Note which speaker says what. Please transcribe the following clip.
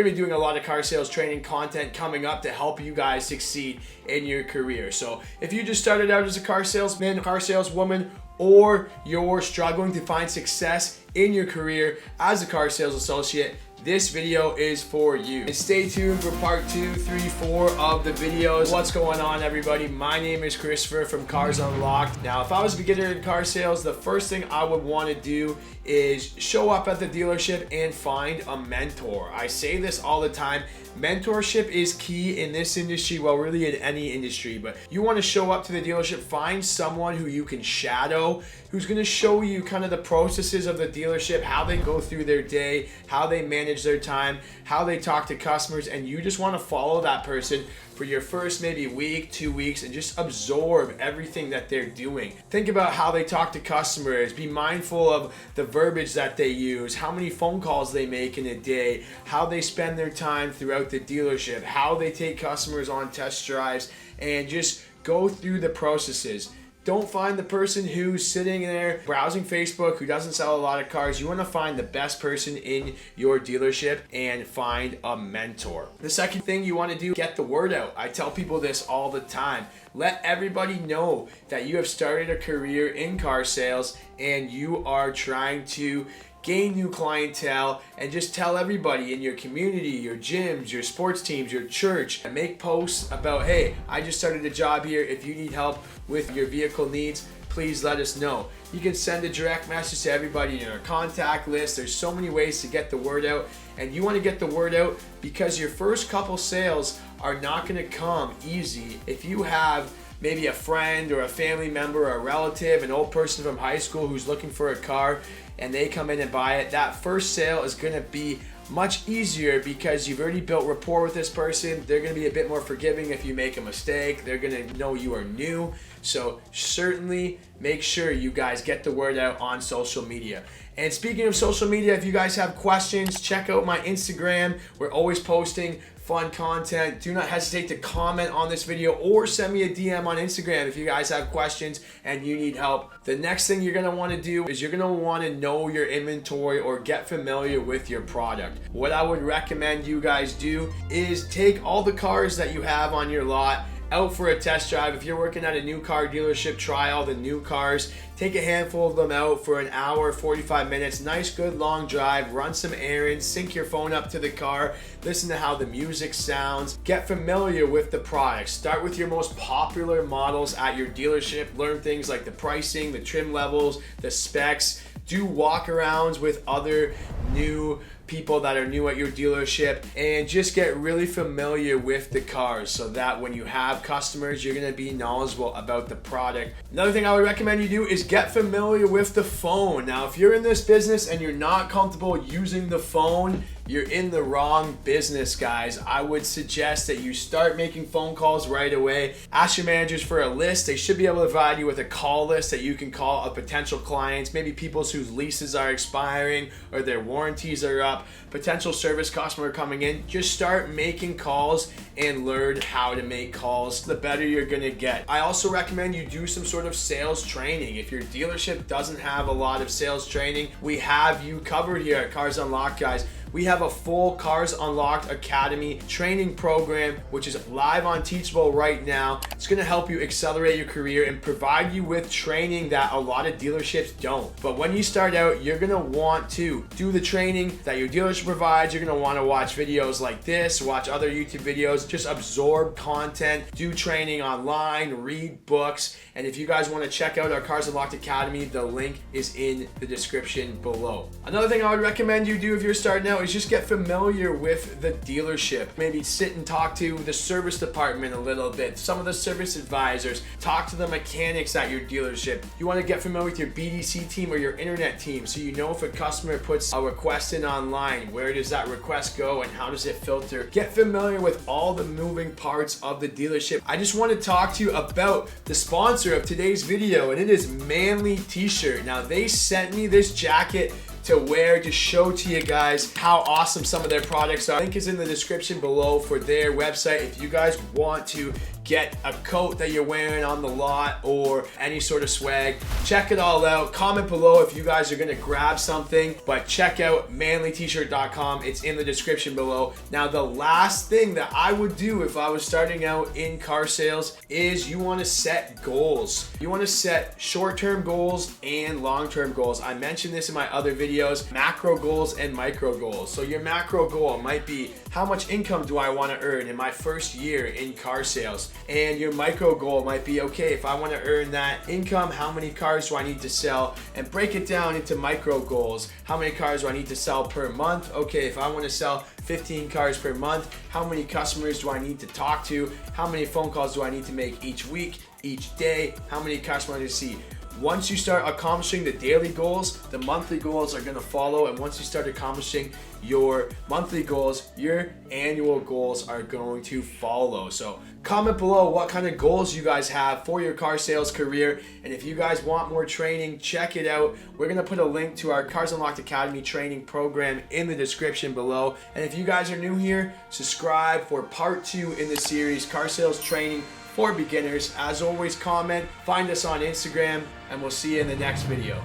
Speaker 1: we're going to be doing a lot of car sales training content coming up to help you guys succeed in your career. So if you just started out as a car salesman, car saleswoman, or you're struggling to find success in your career as a car sales associate, this video is for you. And stay tuned for part 2, 3, 4 of the videos. What's going on, everybody? My name is Christopher from Cars Unlocked. Now, if I was a beginner in car sales, the first thing I would want to do is show up at the dealership and find a mentor. I say this all the time. Mentorship is key in this industry, well, really in any industry, but you want to show up to the dealership, find someone who you can shadow, who's going to show you kind of the processes of the dealership, how they go through their day, how they manage their time, how they talk to customers, and you just want to follow that person for your first maybe week, 2 weeks, and just absorb everything that they're doing. Think about how they talk to customers. Be mindful of the verbiage that they use, how many phone calls they make in a day, how they spend their time throughout the dealership, how they take customers on test drives, and just go through the processes. Don't find the person who's sitting there browsing Facebook who doesn't sell a lot of cars. You want to find the best person in your dealership and find a mentor. The second thing you want to do, get the word out. I tell people this all the time. Let everybody know that you have started a career in car sales and you are trying to gain new clientele, and just tell everybody in your community, your gyms, your sports teams, your church, and make posts about, hey, I just started a job here. If you need help with your vehicle needs, please let us know. You can send a direct message to everybody in our contact list. There's so many ways to get the word out, and you want to get the word out because your first couple sales are not going to come easy. If you have maybe a friend or a family member or a relative, an old person from high school who's looking for a car, and they come in and buy it, that first sale is going to be much easier because you've already built rapport with this person. They're going to be a bit more forgiving if you make a mistake. They're going to know you are new. So certainly make sure you guys get the word out on social media. And speaking of social media, if you guys have questions, check out my Instagram. We're always posting fun content. Do not hesitate to comment on this video or send me a DM on Instagram if you guys have questions and you need help. The next thing you're going to want to do is you're going to want to know your inventory or get familiar with your product. What I would recommend you guys do is take all the cars that you have on your lot out for a test drive. If you're working at a new car dealership, try all the new cars. Take a handful of them out for an hour, 45 minutes. Nice, good long drive. Run some errands. Sync your phone up to the car. Listen to how the music sounds. Get familiar with the product. Start with your most popular models at your dealership. Learn things like the pricing, the trim levels, the specs. Do walk-arounds with other new people that are new at your dealership, and just get really familiar with the cars so that when you have customers, you're going to be knowledgeable about the product. Another thing I would recommend you do is get familiar with the phone. Now, if you're in this business and you're not comfortable using the phone, you're in the wrong business, guys. I would suggest that you start making phone calls right away. Ask your managers for a list. They should be able to provide you with a call list that you can call of potential clients, maybe people whose leases are expiring or their warranties are up, potential service customer coming in. Just start making calls and learn how to make calls. The better you're gonna get. I also recommend you do some sort of sales training. If your dealership doesn't have a lot of sales training, we have you covered here at Cars Unlocked, guys. We have a full Cars Unlocked Academy training program, which is live on Teachable right now. It's going to help you accelerate your career and provide you with training that a lot of dealerships don't. But when you start out, you're going to want to do the training that your dealership provides. You're going to want to watch videos like this, watch other YouTube videos, just absorb content, do training online, read books. And if you guys want to check out our Cars Unlocked Academy, the link is in the description below. Another thing I would recommend you do if you're starting out is just get familiar with the dealership. Maybe sit and talk to the service department a little bit, some of the service advisors, talk to the mechanics at your dealership. You want to get familiar with your BDC team or your internet team so you know if a customer puts a request in online, where does that request go and how does it filter. Get familiar with all the moving parts of the dealership. I just want to talk to you about the sponsor of today's video, and it is Manly T-shirt. Now, they sent me this jacket to wear, to show to you guys how awesome some of their products are. Link is in the description below for their website if you guys want to get a coat that you're wearing on the lot or any sort of swag. Check it all out. Comment below if you guys are gonna grab something, but check out manlytshirt.com. It's in the description below. Now, the last thing that I would do if I was starting out in car sales is you wanna set goals. You wanna set short-term goals and long-term goals. I mentioned this in my other videos, macro goals and micro goals. So your macro goal might be, how much income do I wanna earn in my first year in car sales? And your micro goal might be, okay, if I want to earn that income, how many cars do I need to sell? And break it down into micro goals. How many cars do I need to sell per month? Okay, if I want to sell 15 cars per month, how many customers do I need to talk to? How many phone calls do I need to make each week, each day? How many customers do I see? Once you start accomplishing the daily goals, the monthly goals are gonna follow. And once you start accomplishing your monthly goals, your annual goals are going to follow. So comment below what kind of goals you guys have for your car sales career. And if you guys want more training, check it out. We're gonna put a link to our Cars Unlocked Academy training program in the description below. And if you guys are new here, subscribe for part 2 in the series, Car Sales Training for Beginners. As always, comment, find us on Instagram, and we'll see you in the next video.